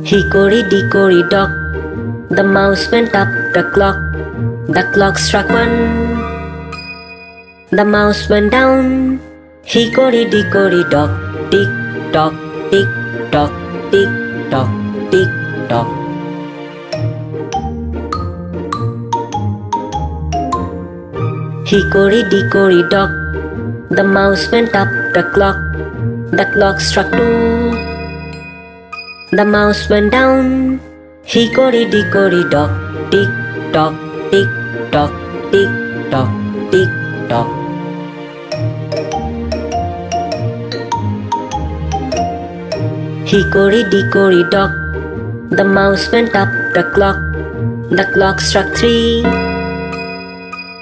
Hickory dickory dock, the mouse went up the clock. The clock struck one, the mouse went down. Hickory dickory dock, tick tock, tick tock, tick tock, tick tock. Hickory dickory dock, the mouse went up the clock. The clock struck two, the mouse went down. Hickory dickory dock, tick tock, tick tock, tick tock, tick tock. Hickory dickory dock, the mouse went up the clock. The clock struck three,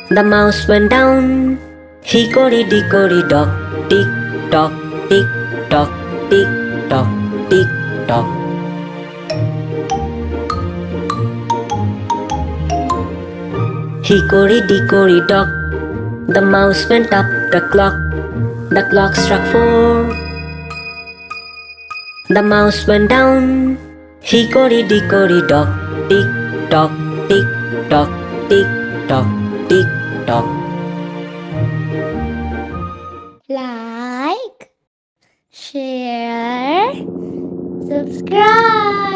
the mouse went down. Hickory dickory dock, tick tock, tick tock, tick tock, tick tock. Hickory dickory dock, the mouse went up the clock. The clock struck four, the mouse went down. Hickory dickory dock, tick tock, tick tock, tick tock, tick tock. Like, share, subscribe.